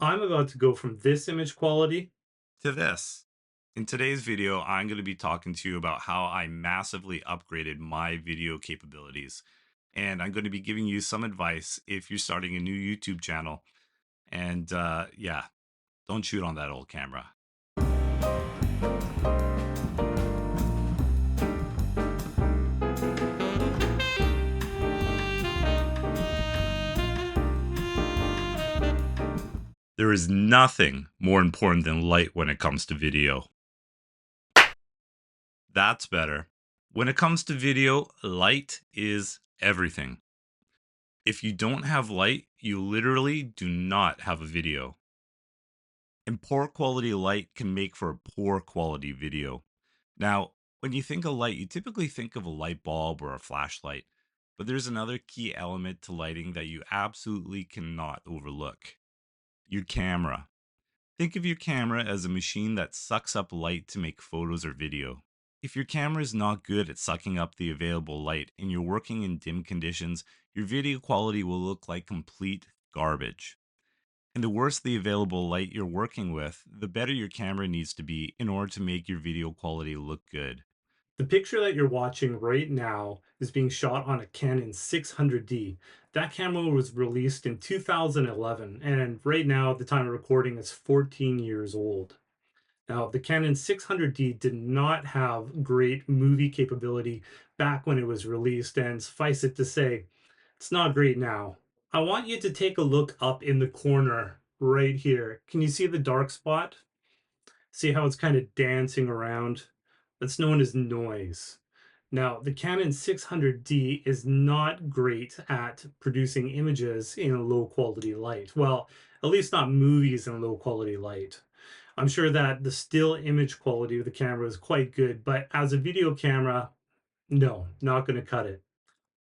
I'm about to go from this image quality. To this. In today's video, I'm going to be talking to you about how I massively upgraded my video capabilities. And I'm going to be giving you some advice if you're starting a new YouTube channel. And yeah, don't shoot on that old camera. There is nothing more important than light when it comes to video. That's better. When it comes to video, light is everything. If you don't have light, you literally do not have a video. And poor quality light can make for a poor quality video. Now, when you think of light, you typically think of a light bulb or a flashlight, but there's another key element to lighting that you absolutely cannot overlook: your camera. Think of your camera as a machine that sucks up light to make photos or video. If your camera is not good at sucking up the available light and you're working in dim conditions, your video quality will look like complete garbage. And the worse the available light you're working with, the better your camera needs to be in order to make your video quality look good. The picture that you're watching right now is being shot on a Canon 600D. That camera was released in 2011, and right now, at the time of recording, it's 14 years old. Now, the Canon 600D did not have great movie capability back when it was released, and suffice it to say, it's not great now. I want you to take a look up in the corner right here. Can you see the dark spot? See how it's kind of dancing around? That's known as noise. Now, the Canon 600D is not great at producing images in low quality light. Well, at least not movies in low quality light. I'm sure that the still image quality of the camera is quite good, but as a video camera, no, not going to cut it.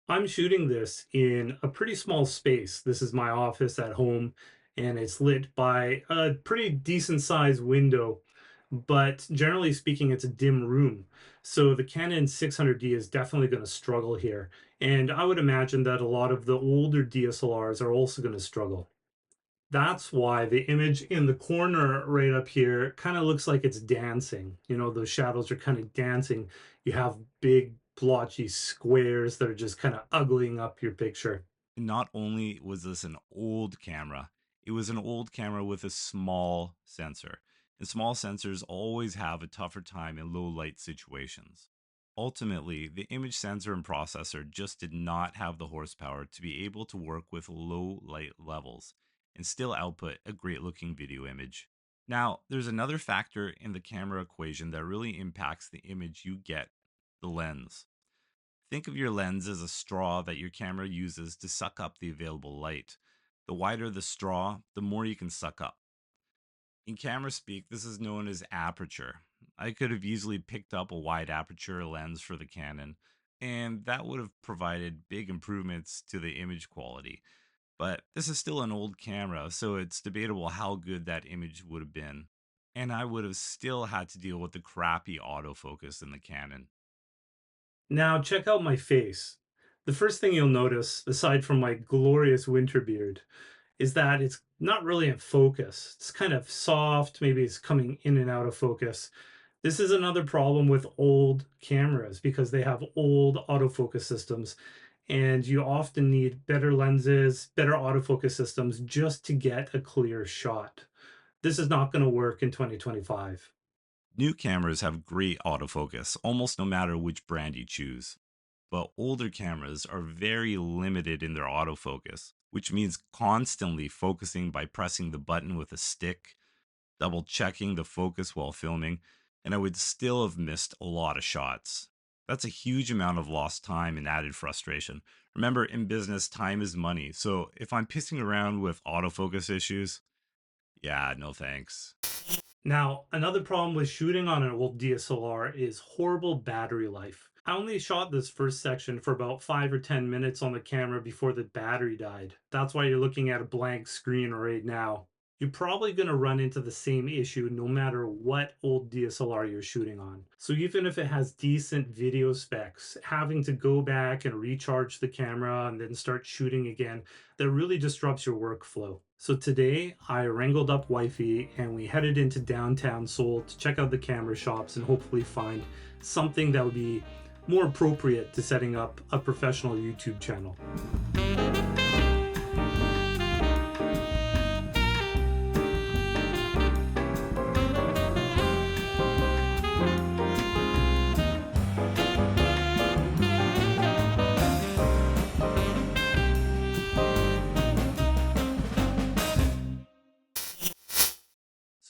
I'm shooting this in a pretty small space. This is my office at home, and it's lit by a pretty decent sized window. But generally speaking, it's a dim room. So the Canon 600D is definitely going to struggle here. And I would imagine that a lot of the older DSLRs are also going to struggle. That's why the image in the corner right up here kind of looks like it's dancing. You know, those shadows are kind of dancing. You have big blotchy squares that are just kind of uglying up your picture. Not only was this an old camera, it was an old camera with a small sensor. And small sensors always have a tougher time in low light situations. Ultimately, the image sensor and processor just did not have the horsepower to be able to work with low light levels and still output a great looking video image. Now, there's another factor in the camera equation that really impacts the image you get: the lens. Think of your lens as a straw that your camera uses to suck up the available light. The wider the straw, the more you can suck up. In camera speak, this is known as aperture. I could have easily picked up a wide aperture lens for the Canon, and that would have provided big improvements to the image quality. But this is still an old camera, so it's debatable how good that image would have been. And I would have still had to deal with the crappy autofocus in the Canon. Now, check out my face. The first thing you'll notice, aside from my glorious winter beard, is that it's not really in focus. It's kind of soft, maybe it's coming in and out of focus. This is another problem with old cameras because they have old autofocus systems, and you often need better lenses, better autofocus systems just to get a clear shot. This is not going to work in 2025. New cameras have great autofocus, almost no matter which brand you choose. But older cameras are very limited in their autofocus, which means constantly focusing by pressing the button with a stick, double checking the focus while filming, and I would still have missed a lot of shots. That's a huge amount of lost time and added frustration. Remember, in business, time is money. So if I'm pissing around with autofocus issues, yeah, no thanks. Now, another problem with shooting on an old DSLR is horrible battery life. I only shot this first section for about 5 or 10 minutes on the camera before the battery died. That's why you're looking at a blank screen right now. you're probably going to run into the same issue no matter what old DSLR you're shooting on. So even if it has decent video specs, having to go back and recharge the camera and then start shooting again, that really disrupts your workflow. So today I wrangled up wifey and we headed into downtown Seoul to check out the camera shops and hopefully find something that would be more appropriate to setting up a professional YouTube channel.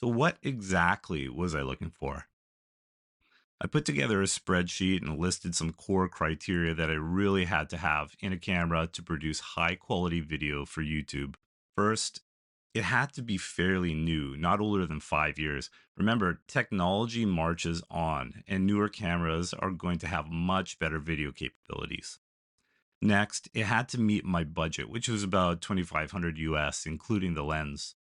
So, what exactly was I looking for? I put together a spreadsheet and listed some core criteria that I really had to have in a camera to produce high quality video for YouTube. First, it had to be fairly new, not older than 5 years. Remember, technology marches on, and newer cameras are going to have much better video capabilities. Next, it had to meet my budget, which was about 2500 US, including the lens.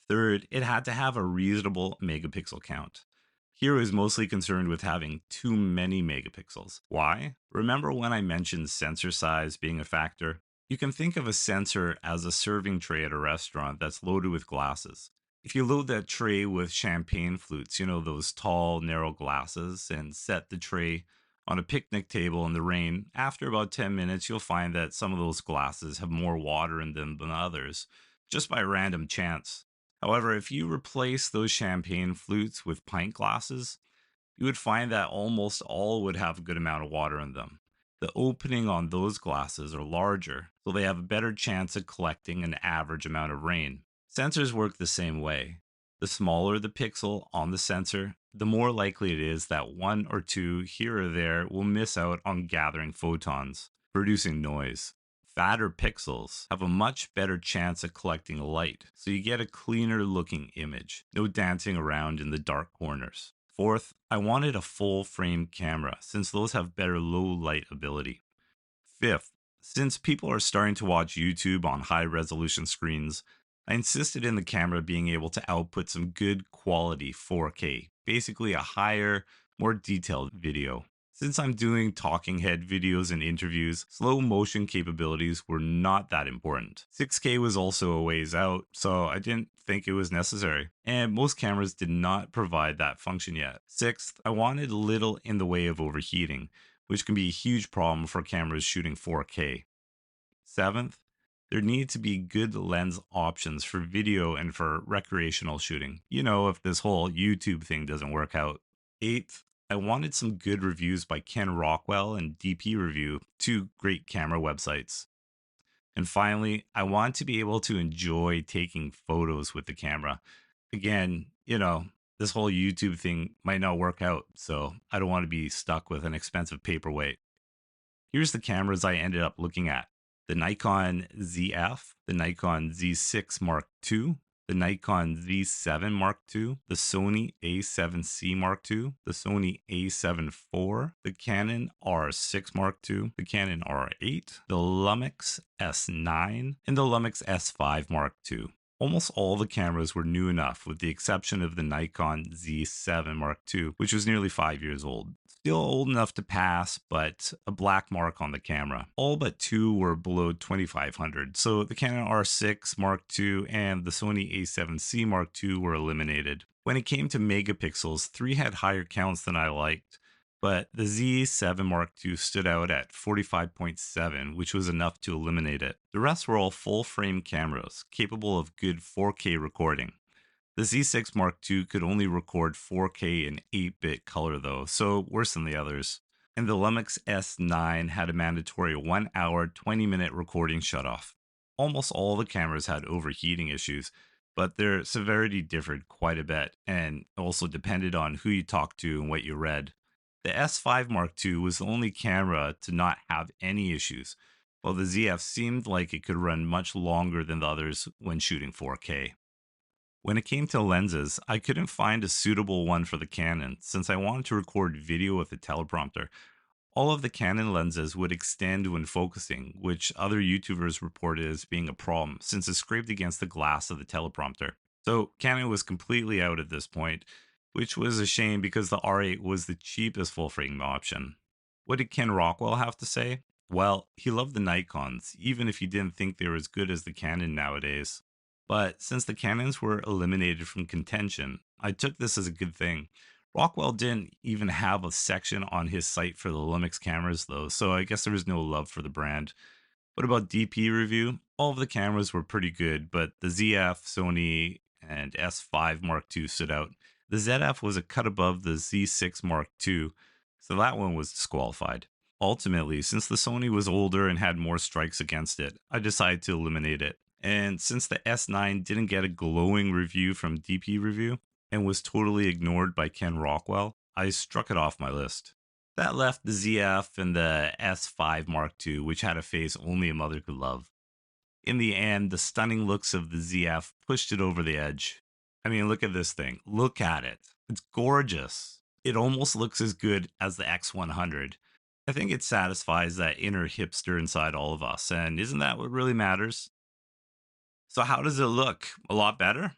Third, it had to have a reasonable megapixel count. Here I was mostly concerned with having too many megapixels. Why? Remember when I mentioned sensor size being a factor? You can think of a sensor as a serving tray at a restaurant that's loaded with glasses. If you load that tray with champagne flutes, those tall, narrow glasses, and set the tray on a picnic table in the rain, after about 10 minutes, you'll find that some of those glasses have more water in them than others, just by random chance. However, if you replace those champagne flutes with pint glasses, you would find that almost all would have a good amount of water in them. The opening on those glasses are larger, so they have a better chance of collecting an average amount of rain. Sensors work the same way. The smaller the pixel on the sensor, the more likely it is that one or two here or there will miss out on gathering photons, producing noise. Fatter pixels have a much better chance of collecting light, so you get a cleaner looking image. No dancing around in the dark corners. Fourth, I wanted a full frame camera since those have better low light ability. Fifth, since people are starting to watch YouTube on high resolution screens, I insisted in the camera being able to output some good quality 4K, basically a higher, more detailed video. Since I'm doing talking head videos and interviews, slow motion capabilities were not that important. 6K was also a ways out, so I didn't think it was necessary. And most cameras did not provide that function yet. Sixth, I wanted little in the way of overheating, which can be a huge problem for cameras shooting 4K. Seventh, there need to be good lens options for video and for recreational shooting. If this whole YouTube thing doesn't work out. Eighth, I wanted some good reviews by Ken Rockwell and DP Review, two great camera websites. And finally, I want to be able to enjoy taking photos with the camera. Again, this whole YouTube thing might not work out, so I don't want to be stuck with an expensive paperweight. Here's the cameras I ended up looking at: the Nikon ZF, the Nikon Z6 Mark II, the Nikon Z7 Mark II, the Sony A7C Mark II, the Sony A7 IV, the Canon R6 Mark II, the Canon R8, the Lumix S9, and the Lumix S5 Mark II. Almost all the cameras were new enough, with the exception of the Nikon Z7 Mark II, which was nearly 5 years old. Still old enough to pass, but a black mark on the camera. All but two were below 2500, so the Canon R6 Mark II and the Sony A7C Mark II were eliminated. When it came to megapixels, three had higher counts than I liked, but the Z7 Mark II stood out at 45.7, which was enough to eliminate it. The rest were all full frame cameras, capable of good 4K recording. The Z6 Mark II could only record 4K in 8-bit color though, so worse than the others. And the Lumix S9 had a mandatory 1 hour, 20-minute recording shutoff. Almost all the cameras had overheating issues, but their severity differed quite a bit and also depended on who you talked to and what you read. The S5 Mark II was the only camera to not have any issues, while the ZF seemed like it could run much longer than the others when shooting 4K. When it came to lenses, I couldn't find a suitable one for the Canon since I wanted to record video with a teleprompter. All of the Canon lenses would extend when focusing, which other YouTubers reported as being a problem since it scraped against the glass of the teleprompter. So Canon was completely out at this point, which was a shame because the R8 was the cheapest full frame option. What did Ken Rockwell have to say? Well, he loved the Nikons, even if he didn't think they were as good as the Canon nowadays. But since the Canons were eliminated from contention, I took this as a good thing. Rockwell didn't even have a section on his site for the Lumix cameras, though, so I guess there was no love for the brand. What about DP review? All of the cameras were pretty good, but the ZF, Sony, and S5 Mark II stood out. The ZF was a cut above the Z6 Mark II, so that one was disqualified. Ultimately, since the Sony was older and had more strikes against it, I decided to eliminate it. And since the S9 didn't get a glowing review from DP Review and was totally ignored by Ken Rockwell, I struck it off my list. That left the ZF and the S5 Mark II, which had a face only a mother could love. In the end, the stunning looks of the ZF pushed it over the edge. I mean, look at this thing. Look at it. It's gorgeous. It almost looks as good as the X100. I think it satisfies that inner hipster inside all of us, and isn't that what really matters? So, how does it look? A lot better?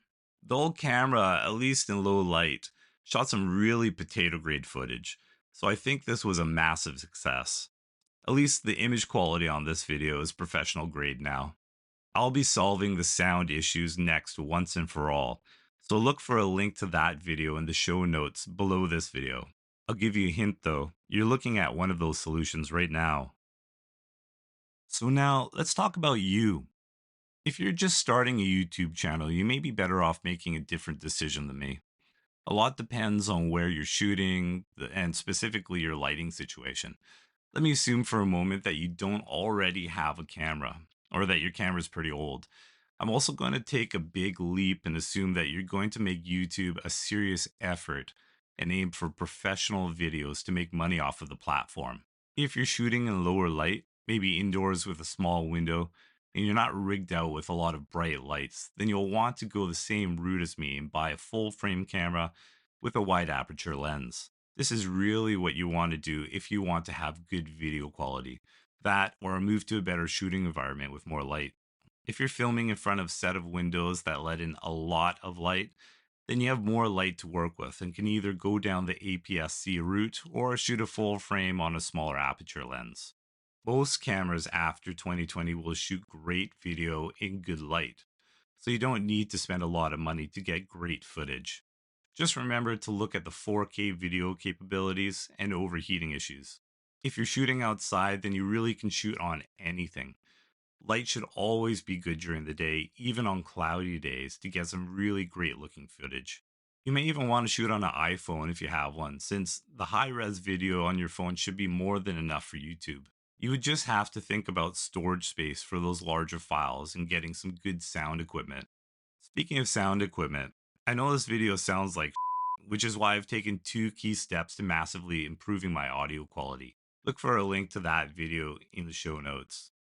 The old camera, at least in low light, shot some really potato grade footage. So, I think this was a massive success. At least the image quality on this video is professional grade now. I'll be solving the sound issues next once and for all. So, look for a link to that video in the show notes below this video. I'll give you a hint though, you're looking at one of those solutions right now. So, now let's talk about you. If you're just starting a YouTube channel, you may be better off making a different decision than me. A lot depends on where you're shooting and specifically your lighting situation. Let me assume for a moment that you don't already have a camera or that your camera is pretty old. I'm also going to take a big leap and assume that you're going to make YouTube a serious effort and aim for professional videos to make money off of the platform. If you're shooting in lower light, maybe indoors with a small window, and you're not rigged out with a lot of bright lights, then you'll want to go the same route as me and buy a full frame camera with a wide aperture lens. This is really what you want to do if you want to have good video quality. That or move to a better shooting environment with more light. If you're filming in front of a set of windows that let in a lot of light, then you have more light to work with and can either go down the APS-C route or shoot a full frame on a smaller aperture lens. Most cameras after 2020 will shoot great video in good light, so you don't need to spend a lot of money to get great footage. Just remember to look at the 4K video capabilities and overheating issues. If you're shooting outside, then you really can shoot on anything. Light should always be good during the day, even on cloudy days, to get some really great looking footage. You may even want to shoot on an iPhone if you have one, since the high res video on your phone should be more than enough for YouTube. You would just have to think about storage space for those larger files and getting some good sound equipment. Speaking of sound equipment, I know this video sounds like which is why I've taken two key steps to massively improving my audio quality. Look for a link to that video in the show notes.